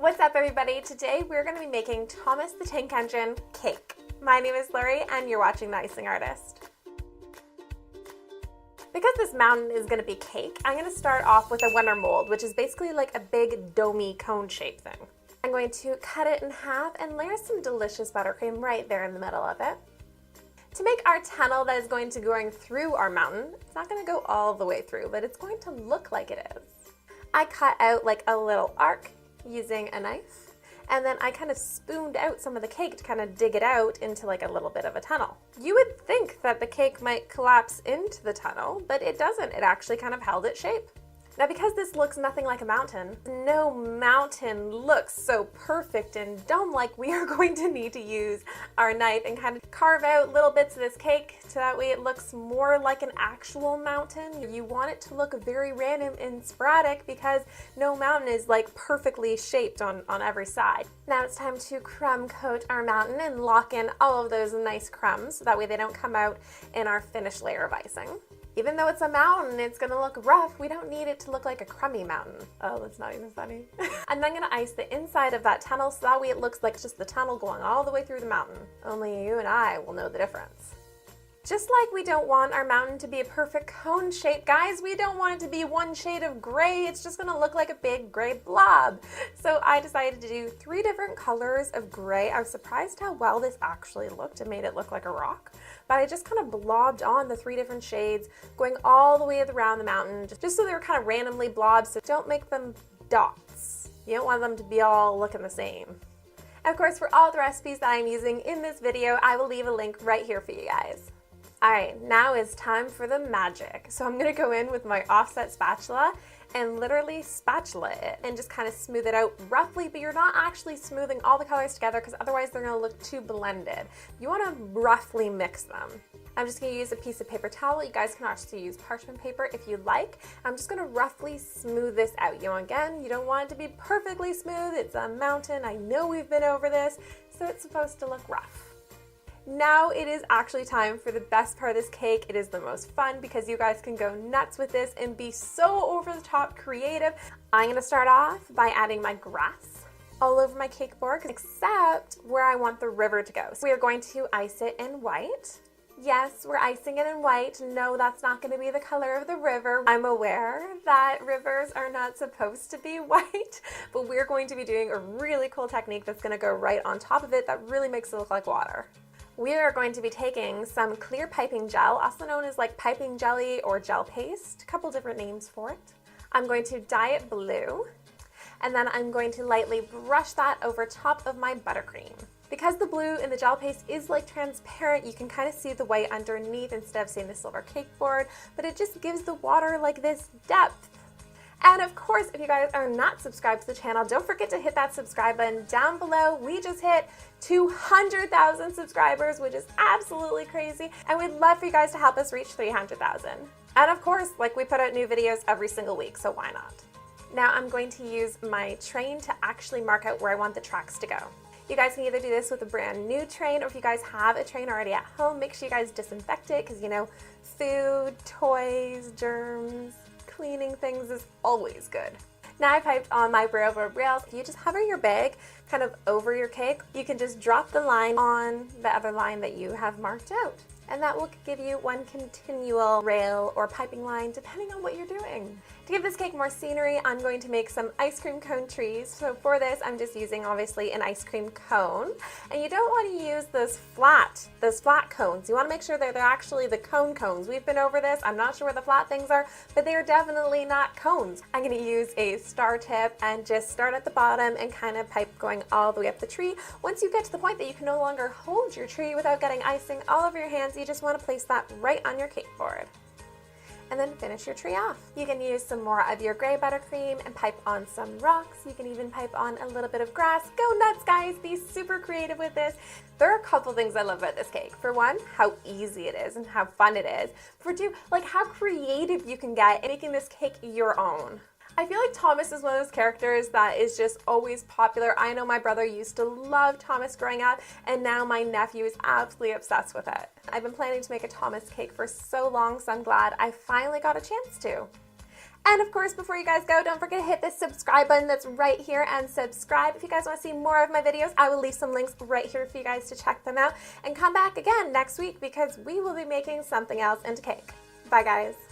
What's up, everybody? Today we're going to be making Thomas the Tank Engine cake. My name is Lori and you're watching The Icing Artist. Because this mountain is going to be cake, I'm going to start off with a winter mold, which is basically like a big domey cone shape thing. I'm going to cut it in half and layer some delicious buttercream right there in the middle of it. To make our tunnel that is going to go through our mountain, it's not going to go all the way through, but it's going to look like it is. I cut out like a little arc using a knife, and then I kind of spooned out some of the cake to kind of dig it out into like a little bit of a tunnel. You would think that the cake might collapse into the tunnel, but it doesn't. It actually kind of held its shape. Now, because this looks nothing like a mountain, no mountain looks so perfect and dome-like, we are going to need to use our knife and kind of carve out little bits of this cake so that way it looks more like an actual mountain. You want it to look very random and sporadic because no mountain is like perfectly shaped on every side. Now it's time to crumb coat our mountain and lock in all of those nice crumbs so that way they don't come out in our finished layer of icing. Even though it's a mountain, it's gonna look rough. We don't need it to look like a crummy mountain. Oh, that's not even funny. And then I'm gonna ice the inside of that tunnel so that way it looks like just the tunnel going all the way through the mountain. Only you and I will know the difference. Just like we don't want our mountain to be a perfect cone shape, guys, we don't want it to be one shade of gray. It's just gonna look like a big gray blob. So I decided to do 3 different colors of gray. I was surprised how well this actually looked. It made it look like a rock. But I just kind of blobbed on the 3 different shades, going all the way around the mountain, just so they were kind of randomly blobs, so don't make them dots. You don't want them to be all looking the same. And of course, for all the recipes that I'm using in this video, I will leave a link right here for you guys. Alright, now is time for the magic. So I'm going to go in with my offset spatula and literally spatula it and just kind of smooth it out roughly, but you're not actually smoothing all the colors together because otherwise they're going to look too blended. You want to roughly mix them. I'm just going to use a piece of paper towel. You guys can also use parchment paper if you'd like. I'm just going to roughly smooth this out. You know, again, you don't want it to be perfectly smooth. It's a mountain. I know we've been over this, so it's supposed to look rough. Now it is actually time for the best part of this cake. It is the most fun because you guys can go nuts with this and be so over the top creative. I'm going to start off by adding my grass all over my cake board, except where I want the river to go. So we are going to ice it in white. Yes, we're icing it in white. No, that's not going to be the color of the river. I'm aware that rivers are not supposed to be white, but we're going to be doing a really cool technique that's going to go right on top of it that really makes it look like water. We are going to be taking some clear piping gel, also known as like piping jelly or gel paste, a couple different names for it. I'm going to dye it blue, and then I'm going to lightly brush that over top of my buttercream. Because the blue in the gel paste is like transparent, you can kind of see the white underneath instead of seeing the silver cake board, but it just gives the water like this depth. And of course, if you guys are not subscribed to the channel, don't forget to hit that subscribe button down below. We just hit 200,000 subscribers, which is absolutely crazy. And we'd love for you guys to help us reach 300,000. And of course, like we put out new videos every single week, so why not? Now I'm going to use my train to actually mark out where I want the tracks to go. You guys can either do this with a brand new train, or if you guys have a train already at home, make sure you guys disinfect it because, you know, food, toys, germs, cleaning things is always good. Now I piped on my railroad rails. If you just hover your bag kind of over your cake, you can just drop the line on the other line that you have marked out. And that will give you one continual rail or piping line depending on what you're doing. To give this cake more scenery, I'm going to make some ice cream cone trees. So for this, I'm just using obviously an ice cream cone. And you don't want to use those flat cones. You want to make sure that they're actually the cone cones. We've been over this. I'm not sure where the flat things are, but they are definitely not cones. I'm going to use a star tip and just start at the bottom and kind of pipe going all the way up the tree. Once you get to the point that you can no longer hold your tree without getting icing all over your hands, you just want to place that right on your cake board. And then finish your tree off. You can use some more of your gray buttercream and pipe on some rocks. You can even pipe on a little bit of grass. Go nuts, guys. Be super creative with this. There are a couple things I love about this cake. For one, how easy it is and how fun it is. For two, like how creative you can get in making this cake your own. I feel like Thomas is one of those characters that is just always popular. I know my brother used to love Thomas growing up, and now my nephew is absolutely obsessed with it. I've been planning to make a Thomas cake for so long, so I'm glad I finally got a chance to. And of course, before you guys go, don't forget to hit the subscribe button that's right here and subscribe. If you guys want to see more of my videos, I will leave some links right here for you guys to check them out. And come back again next week because we will be making something else into cake. Bye, guys.